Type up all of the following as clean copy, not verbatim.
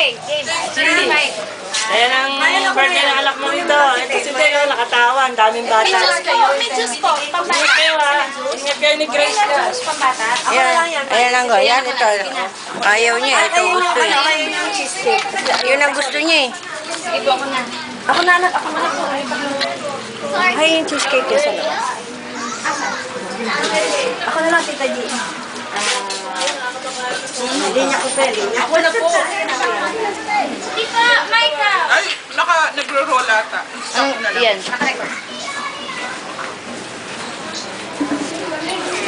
Okay, game. Sige. Ayan ang birthday ng anak mo nito. Ito si Teo, nakatawa. Ang daming bata. May juice po. Pambata. Ingat kayo ha. Ingat kayo ni Grace ka. Pambata. Ayan lang go. Yan, ito. Ayaw niya. Ito gusto niya. Yun ang gusto niya eh. Sige po ako na. Ako na anak. Ako na po. Ay, yung cheesecake niya sa labas. Ako na lang, Tita G. Linya ko pa. Linya ko na po. Tita, Maika. Ay, nagro-roll ata. Stop na lang. Yan.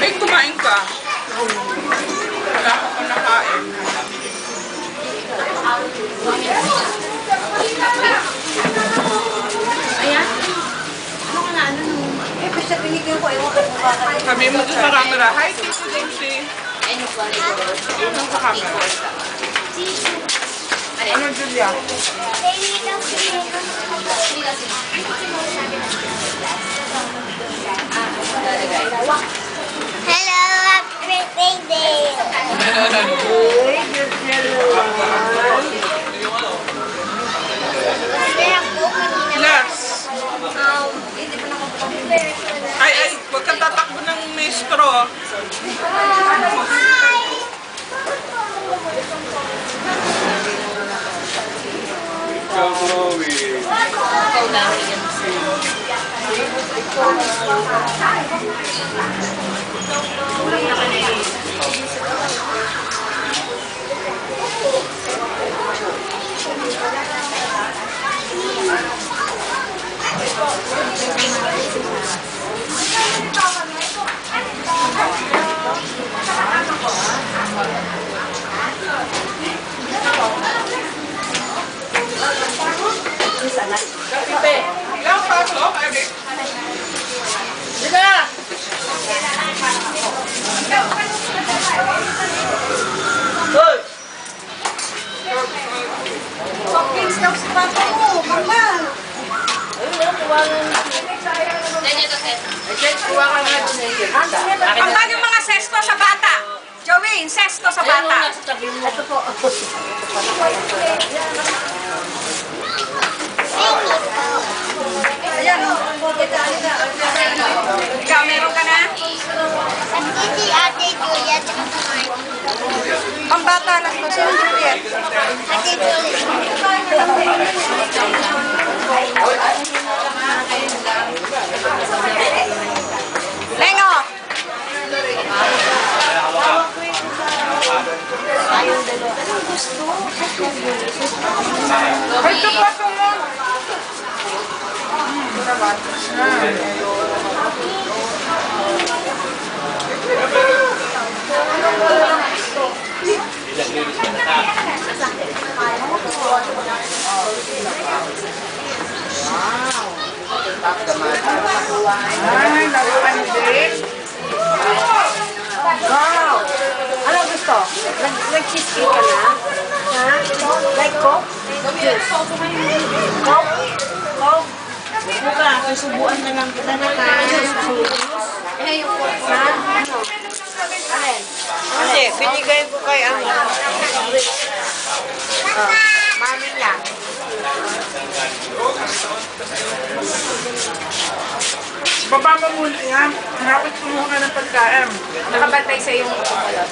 Ay, kumain ka. Wala ka pa nakain. Ayan. Ano ka na, ano nung... Eh, basta pinigyan ko. Ewan ko kung bakit. Sabi mo dun sa camera, hi, Tito Dempsey. Ano po? Yun ang sa camera. Ano, Julia? Hello, happy birthday! Lars. Ay, huwag kang tatakbo ng maestro. Ikaw lang. Ilang pasok, Eric? Softdrinks daw si Papa mo. Kamal. Ganyan to, Seth. Ang bagong mga sesto sa bata. Joey, sesto sa bata. Ito po. Ayan. Ikaw, meron ka na? Si Ate Julia, tsaka si Pambata lang to. Sino Juliet? Ate Julia. Lengo! Ay, ito pa ito mo. Ay, laruan din. Wow! Ano gusto? Nag-cheesecake ka na? Ha? Like Coke? Juice? Coke? Coke? Buka, susubuan na lang kita na ha. Eh, yung Ha? Ano? Alin? Hindi, binigay ko kay ano. Mami lang. Baba mo muna yan. Hanapit kumuha ka ng pagkain. nakabantay sa yung chocolate.